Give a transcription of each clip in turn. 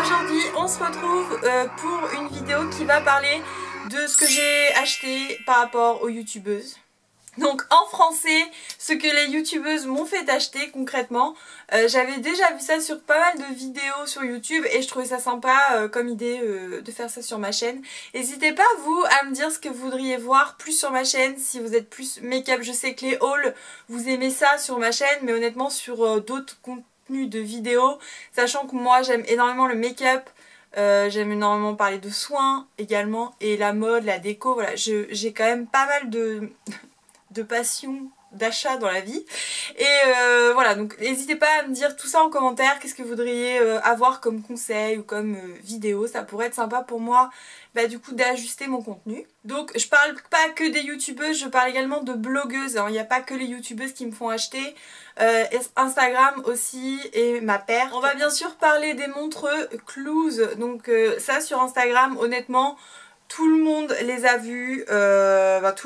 Aujourd'hui on se retrouve pour une vidéo qui va parler de ce que j'ai acheté par rapport aux youtubeuses. Donc en français, ce que les youtubeuses m'ont fait acheter concrètement. J'avais déjà vu ça sur pas mal de vidéos sur YouTube et je trouvais ça sympa comme idée de faire ça sur ma chaîne. N'hésitez pas vous à me dire ce que vous voudriez voir plus sur ma chaîne, si vous êtes plus make-up. Je sais que les hauls, vous aimez ça sur ma chaîne, mais honnêtement sur d'autres contenus de vidéos, sachant que moi j'aime énormément le make-up. J'aime énormément parler de soins également et la mode, la déco, voilà, j'ai quand même pas mal de passion d'achat dans la vie et voilà, donc n'hésitez pas à me dire tout ça en commentaire, qu'est-ce que vous voudriez avoir comme conseil ou comme vidéo, ça pourrait être sympa pour moi du coup d'ajuster mon contenu. Donc je parle pas que des youtubeuses, je parle également de blogueuses, hein. Il n'y a pas que les youtubeuses qui me font acheter, Instagram aussi et ma perte. On va bien sûr parler des montres Cluse, donc ça sur Instagram honnêtement tout le monde les a vues, tout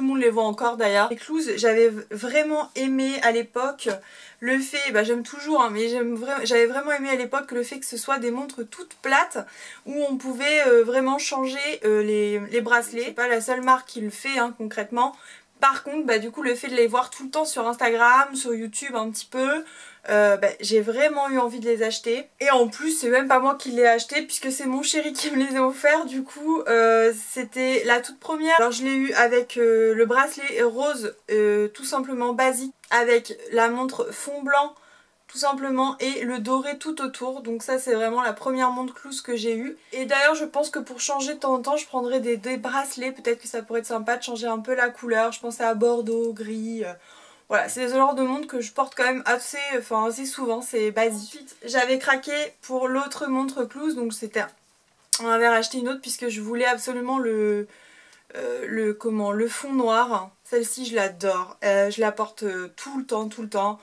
le monde les voit encore d'ailleurs. Les Cluse, j'avais vraiment aimé à l'époque le fait, j'aime toujours, hein, mais j'avais vraiment aimé à l'époque le fait que ce soit des montres toutes plates où on pouvait vraiment changer les bracelets. C'est pas la seule marque qui le fait hein, concrètement. Par contre, du coup, le fait de les voir tout le temps sur Instagram, sur YouTube un petit peu, j'ai vraiment eu envie de les acheter. Et en plus, c'est même pas moi qui l'ai acheté puisque c'est mon chéri qui me les a offerts. Du coup, c'était la toute première. Alors, je l'ai eu avec le bracelet rose, tout simplement basique, avec la montre fond blanc, tout simplement, et le doré tout autour. Donc ça c'est vraiment la première montre Cluse que j'ai eue. Et d'ailleurs je pense que pour changer de temps en temps je prendrai des bracelets, peut-être que ça pourrait être sympa de changer un peu la couleur. Je pensais à bordeaux, gris, voilà, c'est le genre de montre que je porte quand même assez souvent, c'est basique. Ensuite j'avais craqué pour l'autre montre Cluse, donc c'était, on avait racheté une autre puisque je voulais absolument le fond noir. Celle-ci je l'adore, je la porte tout le temps.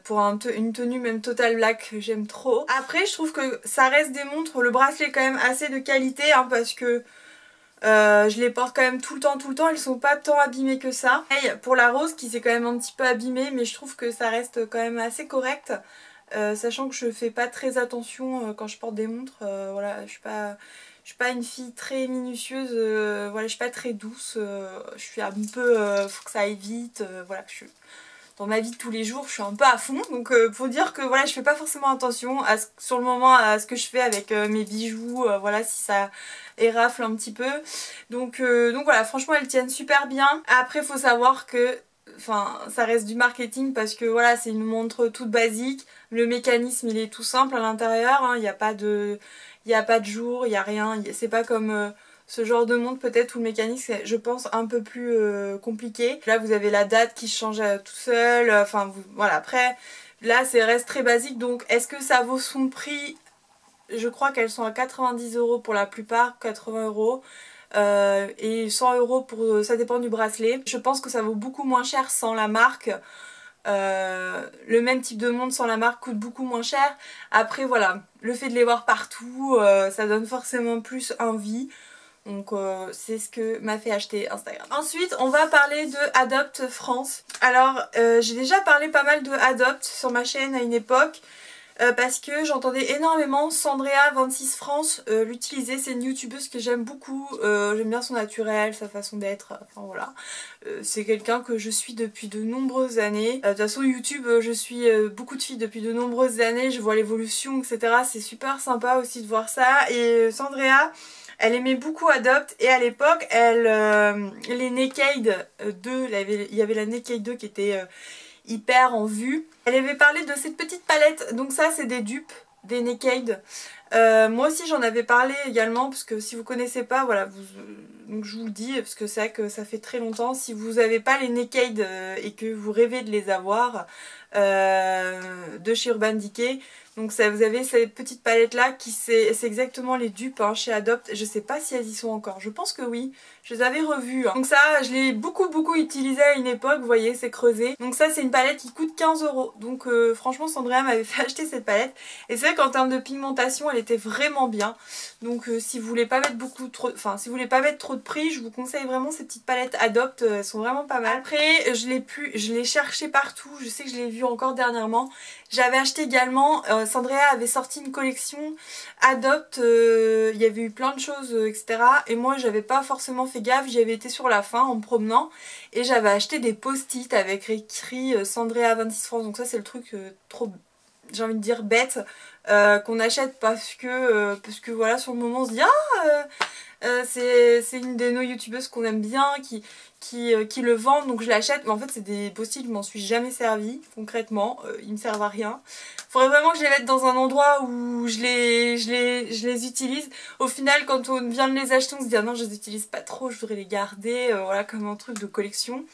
Pour une tenue même total black, j'aime trop. Après je trouve que ça reste des montres, le bracelet est quand même assez de qualité hein, parce que je les porte quand même tout le temps, elles sont pas tant abîmées que ça. Et pour la rose qui s'est quand même un petit peu abîmée, mais je trouve que ça reste quand même assez correct, sachant que je fais pas très attention quand je porte des montres, voilà, je suis pas une fille très minutieuse, voilà, je suis pas très douce, je suis un peu, faut que ça aille vite, voilà, dans ma vie de tous les jours je suis un peu à fond, donc pour dire que voilà je fais pas forcément attention sur le moment à ce que je fais avec mes bijoux, voilà, si ça érafle un petit peu, donc voilà, franchement elles tiennent super bien. Après faut savoir que ça reste du marketing parce que voilà c'est une montre toute basique, le mécanisme il est tout simple à l'intérieur, hein, il n'y a pas de jour, il n'y a rien, c'est pas comme ce genre de montre peut-être où le mécanisme est je pense un peu plus compliqué. Là vous avez la date qui change tout seul, voilà, après là ça reste très basique, donc est-ce que ça vaut son prix? Je crois qu'elles sont à 90 € pour la plupart, 80 € et 100 € pour, ça dépend du bracelet. Je pense que ça vaut beaucoup moins cher sans la marque. Le même type de montre sans la marque coûte beaucoup moins cher. Après voilà, le fait de les voir partout, ça donne forcément plus envie. Donc c'est ce que m'a fait acheter Instagram. Ensuite on va parler de Adopt France. Alors j'ai déjà parlé pas mal de Adopt sur ma chaîne à une époque. Parce que j'entendais énormément Sandrea26 France l'utiliser. C'est une youtubeuse que j'aime beaucoup, j'aime bien son naturel, sa façon d'être, enfin voilà. C'est quelqu'un que je suis depuis de nombreuses années. De toute façon YouTube, je suis beaucoup de filles depuis de nombreuses années, je vois l'évolution etc. C'est super sympa aussi de voir ça. Et Sandrea, elle aimait beaucoup Adopt et à l'époque les Naked 2, il y avait la Naked 2 qui était hyper en vue. Elle avait parlé de cette petite palette, donc ça c'est des dupes, des Naked. Moi aussi j'en avais parlé également parce que si vous connaissez pas, voilà, donc je vous le dis parce que c'est vrai que ça fait très longtemps. Si vous n'avez pas les Naked et que vous rêvez de les avoir de chez Urban Decay, donc ça, vous avez cette petite palette là qui c'est exactement les dupes hein, chez Adopt. Je sais pas si elles y sont encore, je pense que oui, je les avais revues hein. Donc ça je l'ai beaucoup utilisé à une époque, vous voyez c'est creusé. Donc ça c'est une palette qui coûte 15 €. Donc franchement Sandrea m'avait fait acheter cette palette. Et c'est vrai qu'en termes de pigmentation elle était vraiment bien. Donc si vous voulez pas mettre si vous voulez pas mettre trop de prix, je vous conseille vraiment ces petites palettes Adopt, elles sont vraiment pas mal. Après je l'ai cherché partout, je sais que je l'ai vu vu encore dernièrement. J'avais acheté également, Sandrea avait sorti une collection Adopt, il y avait eu plein de choses, etc. Et moi j'avais pas forcément fait gaffe, j'y avais été sur la fin en me promenant et j'avais acheté des post-it avec écrit Sandrea 26 francs. Donc ça c'est le truc trop, j'ai envie de dire bête, qu'on achète parce que voilà, sur le moment on se dit c'est une de nos youtubeuses qu'on aime bien qui le vendent, donc je l'achète. Mais en fait c'est des post-it, je m'en suis jamais servi concrètement, ils me servent à rien. Faudrait vraiment que je les mette dans un endroit où je les utilise. Au final quand on vient de les acheter on se dit ah non je les utilise pas trop, je voudrais les garder voilà, comme un truc de collection.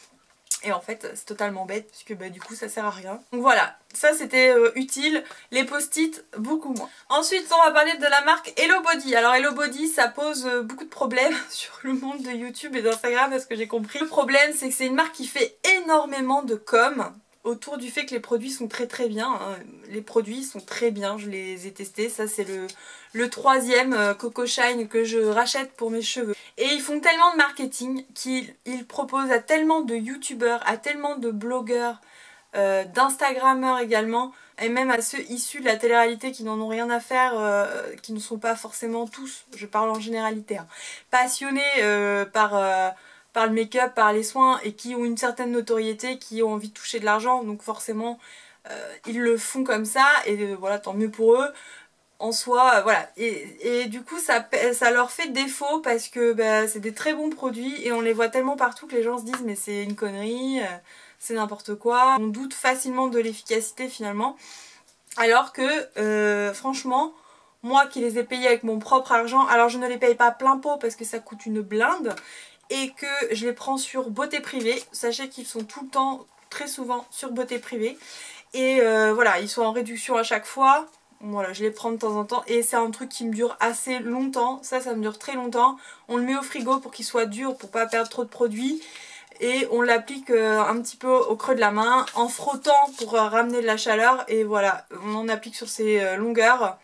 Et en fait c'est totalement bête puisque bah, du coup ça sert à rien. Donc voilà, ça c'était utile, les post-it beaucoup moins. Ensuite on va parler de la marque Hello Body. Alors Hello Body ça pose beaucoup de problèmes sur le monde de YouTube et d'Instagram parce que j'ai compris. Le problème c'est que c'est une marque qui fait énormément de com autour du fait que les produits sont très bien, hein. Les produits sont très bien, je les ai testés, ça c'est le troisième Coco Shine que je rachète pour mes cheveux. Et ils font tellement de marketing qu'ils proposent à tellement de youtubeurs, à tellement de blogueurs, d'instagrammeurs également, et même à ceux issus de la télé-réalité qui n'en ont rien à faire, qui ne sont pas forcément tous, je parle en généralité, hein, passionnés par le make-up, par les soins et qui ont une certaine notoriété, qui ont envie de toucher de l'argent, donc forcément ils le font comme ça et voilà, tant mieux pour eux. En soi, voilà, et du coup ça leur fait défaut parce que bah, c'est des très bons produits et on les voit tellement partout que les gens se disent mais c'est une connerie, c'est n'importe quoi. On doute facilement de l'efficacité finalement, alors que franchement, moi qui les ai payés avec mon propre argent, alors je ne les paye pas plein pot parce que ça coûte une blinde et que je les prends sur Beauté Privée, sachez qu'ils sont tout le temps, très souvent sur Beauté Privée et voilà, ils sont en réduction à chaque fois. Voilà, je les prends de temps en temps et c'est un truc qui me dure assez longtemps, ça me dure très longtemps. On le met au frigo pour qu'il soit dur, pour pas perdre trop de produits et on l'applique un petit peu au creux de la main en frottant pour ramener de la chaleur et voilà, on en applique sur ces longueurs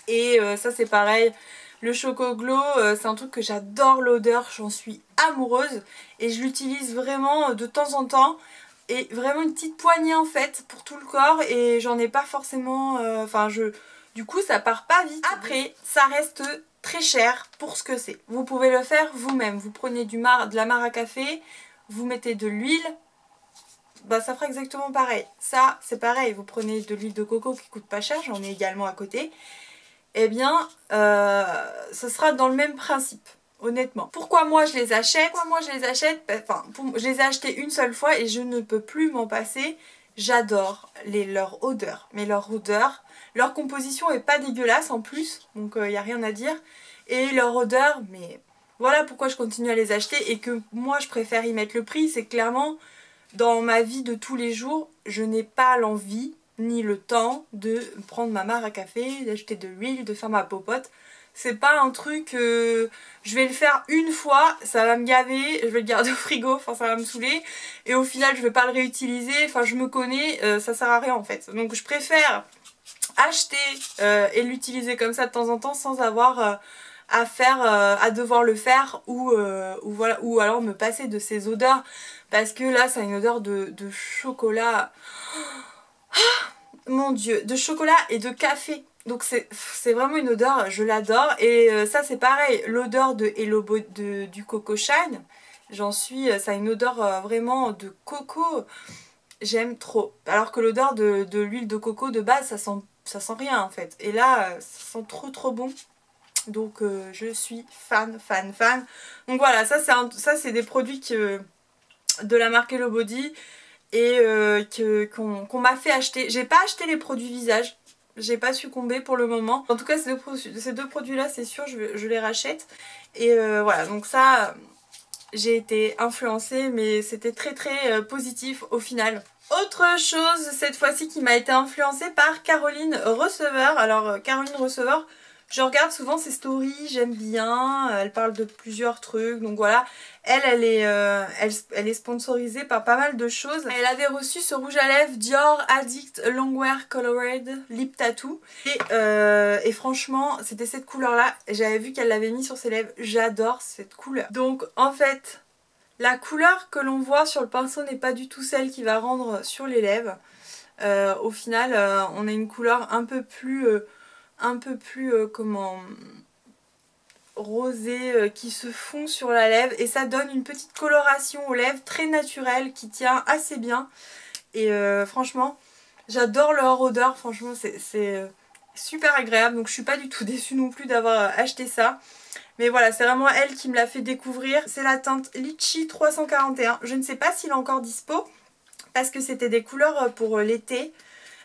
et ça c'est pareil. Le Choco Glow, c'est un truc que j'adore l'odeur, j'en suis amoureuse et je l'utilise vraiment de temps en temps. Et vraiment une petite poignée en fait pour tout le corps et j'en ai pas forcément, du coup ça part pas vite. Après ça reste très cher pour ce que c'est. Vous pouvez le faire vous-même, vous prenez de la marc à café, vous mettez de l'huile, bah ça fera exactement pareil. Ça c'est pareil, vous prenez de l'huile de coco qui coûte pas cher, j'en ai également à côté. Eh bien ce sera dans le même principe. Honnêtement. Pourquoi moi je les achète? Je les ai achetés une seule fois et je ne peux plus m'en passer. J'adore leur odeur. Mais leur odeur, leur composition est pas dégueulasse en plus, donc il n'y a rien à dire. Et leur odeur, mais voilà pourquoi je continue à les acheter et que moi je préfère y mettre le prix. C'est clairement, dans ma vie de tous les jours, je n'ai pas l'envie ni le temps de prendre ma marc à café, d'acheter de l'huile, de faire ma popote. C'est pas un truc, je vais le faire une fois, ça va me gaver, je vais le garder au frigo, enfin ça va me saouler. Et au final je vais pas le réutiliser, enfin je me connais, ça sert à rien en fait. Donc je préfère acheter et l'utiliser comme ça de temps en temps sans avoir à devoir le faire voilà, ou alors me passer de ces odeurs. Parce que là ça a une odeur de chocolat, mon dieu, de chocolat et de café. Donc c'est vraiment une odeur, je l'adore. Et ça c'est pareil, l'odeur du Coco Shine, ça a une odeur vraiment de coco, j'aime trop. Alors que l'odeur de l'huile de coco de base, ça sent rien en fait. Et là, ça sent trop bon. Donc je suis fan. Donc voilà, ça c'est des produits de la marque Hello Body et qu'on m'a fait acheter. J'ai pas acheté les produits visage. J'ai pas succombé pour le moment. En tout cas ces deux produits là c'est sûr je les rachète. Et voilà, donc ça j'ai été influencée mais c'était très positif au final. Autre chose cette fois-ci qui m'a été influencée par Caroline Receveur. Alors Caroline Receveur, je regarde souvent ses stories, j'aime bien, elle parle de plusieurs trucs, donc voilà. Elle est sponsorisée par pas mal de choses. Elle avait reçu ce rouge à lèvres Dior Addict Longwear Colored Lip Tattoo. Et franchement, c'était cette couleur là, j'avais vu qu'elle l'avait mis sur ses lèvres, j'adore cette couleur. Donc en fait, la couleur que l'on voit sur le pinceau n'est pas du tout celle qui va rendre sur les lèvres. Au final on a une couleur un peu plus comment rosée qui se fond sur la lèvre et ça donne une petite coloration aux lèvres très naturelle qui tient assez bien et franchement j'adore leur odeur, franchement c'est super agréable, donc je suis pas du tout déçue non plus d'avoir acheté ça. Mais voilà, c'est vraiment elle qui me l'a fait découvrir. C'est la teinte Litchi 341. Je ne sais pas s'il est encore dispo parce que c'était des couleurs pour l'été.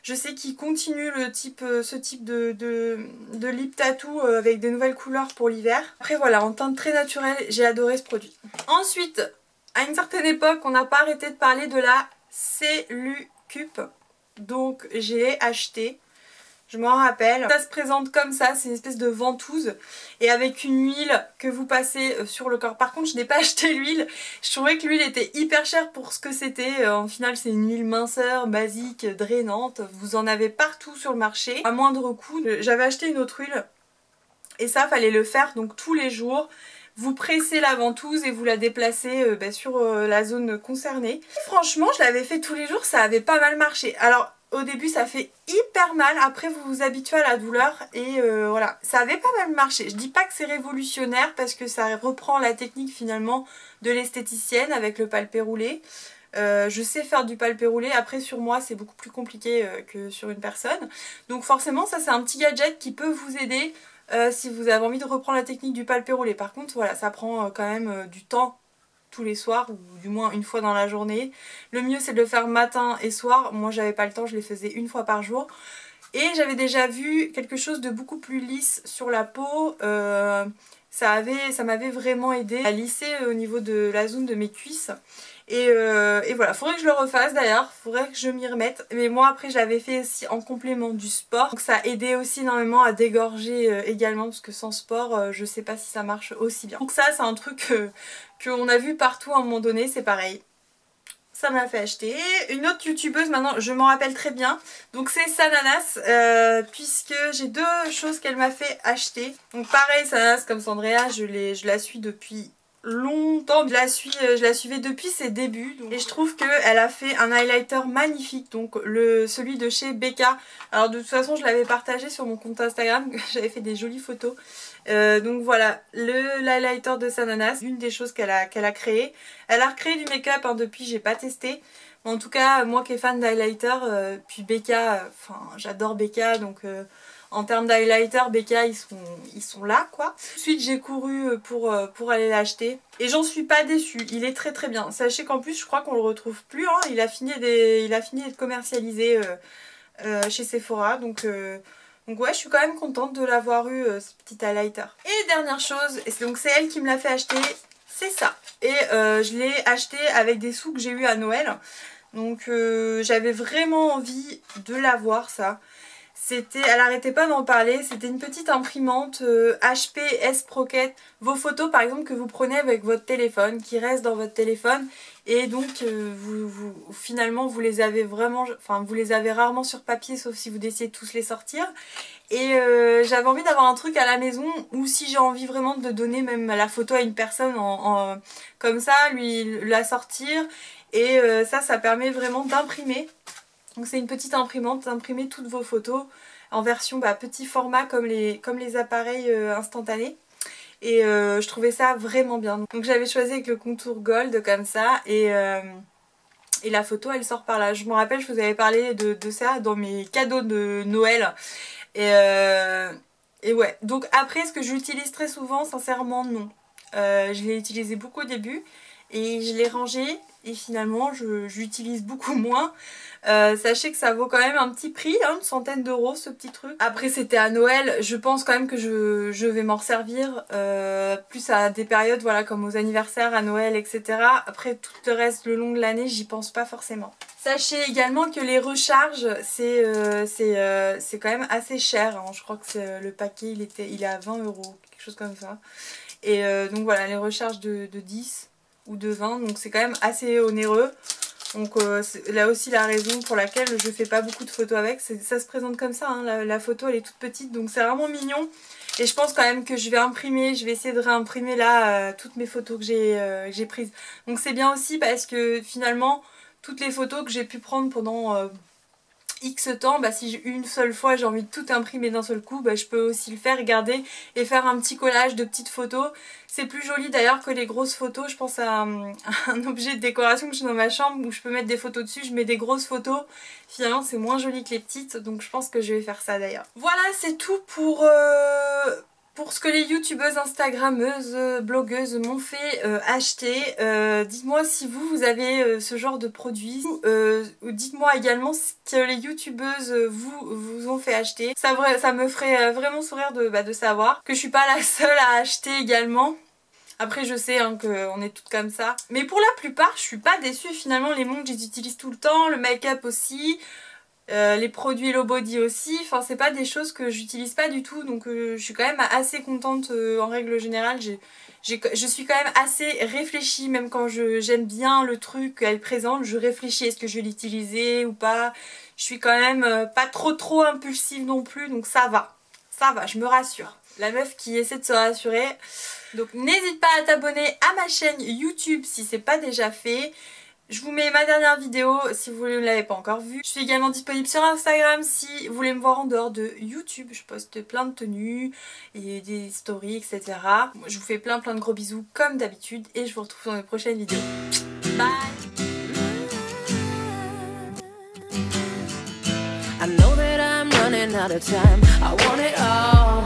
Je sais qu'il continue ce type de lip tattoo avec des nouvelles couleurs pour l'hiver. Après voilà, en teinte très naturelle, j'ai adoré ce produit. Ensuite, à une certaine époque, on n'a pas arrêté de parler de la Cellucup. Donc j'ai acheté. Je m'en rappelle. Ça se présente comme ça, c'est une espèce de ventouse et avec une huile que vous passez sur le corps. Par contre je n'ai pas acheté l'huile, je trouvais que l'huile était hyper chère pour ce que c'était. En final c'est une huile minceur, basique, drainante. Vous en avez partout sur le marché à moindre coût. J'avais acheté une autre huile et ça fallait le faire donc tous les jours. Vous pressez la ventouse et vous la déplacez sur la zone concernée. Et franchement je l'avais fait tous les jours, ça avait pas mal marché. Alors au début ça fait hyper mal, après vous vous habituez à la douleur et voilà, ça avait pas mal marché. Je dis pas que c'est révolutionnaire parce que ça reprend la technique finalement de l'esthéticienne avec le palpé roulé. Je sais faire du palpé roulé, après sur moi c'est beaucoup plus compliqué que sur une personne. Donc forcément ça c'est un petit gadget qui peut vous aider si vous avez envie de reprendre la technique du palpé roulé. Par contre voilà, ça prend quand même du temps tous les soirs ou du moins une fois dans la journée. Le mieux c'est de le faire matin et soir. Moi j'avais pas le temps, je les faisais une fois par jour. Et j'avais déjà vu quelque chose de beaucoup plus lisse sur la peau. Ça m'avait vraiment aidé à lisser au niveau de la zone de mes cuisses. Et voilà, faudrait que je le refasse d'ailleurs, faudrait que je m'y remette. Mais moi après je l'avais fait aussi en complément du sport. Donc ça aidait aussi énormément à dégorger également parce que sans sport je sais pas si ça marche aussi bien. Donc ça c'est un truc qu'on a vu partout à un moment donné, c'est pareil. Ça m'a fait acheter. Une autre youtubeuse maintenant, je m'en rappelle très bien. Donc c'est Sananas, puisque j'ai deux choses qu'elle m'a fait acheter. Donc pareil, Sananas comme Sandrea, je la suis depuis longtemps. Je la suivais depuis ses débuts. Donc. Et je trouve qu'elle a fait un highlighter magnifique. Donc celui de chez Becca. Alors de toute façon je l'avais partagé sur mon compte Instagram. J'avais fait des jolies photos. Donc voilà, l'highlighter de Sananas, une des choses qu'elle a créé. Elle a recréé du make-up hein, depuis, j'ai pas testé. Mais en tout cas, moi qui est fan d'highlighter, puis Becca, enfin j'adore Becca, donc en termes d'highlighter, Becca ils sont là quoi. Ensuite j'ai couru pour aller l'acheter et j'en suis pas déçue, il est très très bien. Sachez qu'en plus je crois qu'on le retrouve plus, hein. Il a fini d'être commercialisé chez Sephora, donc ouais, je suis quand même contente de l'avoir eu ce petit highlighter. Et dernière chose, donc c'est elle qui me l'a fait acheter, c'est ça. Et je l'ai acheté avec des sous que j'ai eu à Noël. Donc j'avais vraiment envie de l'avoir ça. Elle arrêtait pas d'en parler, c'était une petite imprimante HP S Pocket. Vos photos par exemple que vous prenez avec votre téléphone, qui restent dans votre téléphone. Et donc finalement vous les avez rarement sur papier sauf si vous décidez de tous les sortir. Et j'avais envie d'avoir un truc à la maison ou si j'ai envie vraiment de donner même la photo à une personne comme ça, lui la sortir. Et ça permet vraiment d'imprimer. Donc c'est une petite imprimante, d'imprimer toutes vos photos en version petit format comme les appareils instantanés. Et je trouvais ça vraiment bien. Donc j'avais choisi avec le contour gold comme ça et la photo elle sort par là. Je me rappelle, je vous avais parlé de ça dans mes cadeaux de Noël. Et ouais, donc après est-ce que je l'utilise très souvent? Sincèrement non. Je l'ai utilisé beaucoup au début et je l'ai rangé et finalement j'utilise beaucoup moins. Sachez que ça vaut quand même un petit prix, hein, une centaine d'euros ce petit truc. Après c'était à Noël, je pense quand même que je vais m'en servir plus à des périodes voilà, comme aux anniversaires, à Noël, etc. Après tout le reste le long de l'année j'y pense pas forcément. Sachez également que les recharges c'est quand même assez cher, hein. Je crois que le paquet il est à 20 euros, quelque chose comme ça. Et donc voilà, les recharges de 10 ou de 20, donc c'est quand même assez onéreux. Donc là aussi la raison pour laquelle je fais pas beaucoup de photos avec, ça se présente comme ça, hein. La photo elle est toute petite donc c'est vraiment mignon. Et je pense quand même que je vais essayer de réimprimer là toutes mes photos que j'ai prises. Donc c'est bien aussi parce que finalement toutes les photos que j'ai pu prendre pendant X temps, bah si une seule fois j'ai envie de tout imprimer d'un seul coup, bah je peux aussi le faire, garder et faire un petit collage de petites photos. C'est plus joli d'ailleurs que les grosses photos. Je pense à un objet de décoration que j'ai dans ma chambre où je peux mettre des photos dessus. Je mets des grosses photos. Finalement c'est moins joli que les petites, donc je pense que je vais faire ça d'ailleurs. Voilà, c'est tout pour ce que les youtubeuses, instagrammeuses, blogueuses m'ont fait acheter. Dites-moi si vous avez ce genre de produits. Dites-moi également ce que les youtubeuses vous ont fait acheter. Ça me ferait vraiment sourire de savoir que je suis pas la seule à acheter également. Après je sais hein, qu'on est toutes comme ça. Mais pour la plupart je suis pas déçue. Finalement les montres je les utilise tout le temps, le make-up aussi. Les produits Hello Body aussi, enfin c'est pas des choses que j'utilise pas du tout, donc je suis quand même assez contente en règle générale. Je suis quand même assez réfléchie, même quand j'aime bien le truc qu'elle présente, je réfléchis est-ce que je vais l'utiliser ou pas. Je suis quand même pas trop impulsive non plus, donc ça va, je me rassure. La meuf qui essaie de se rassurer. Donc n'hésite pas à t'abonner à ma chaîne YouTube si c'est pas déjà fait. Je vous mets ma dernière vidéo si vous ne l'avez pas encore vue. Je suis également disponible sur Instagram si vous voulez me voir en dehors de YouTube. Je poste plein de tenues et des stories, etc. Je vous fais plein de gros bisous comme d'habitude et je vous retrouve dans les prochaines vidéos. Bye! I know that I'm running out of time. I want it all.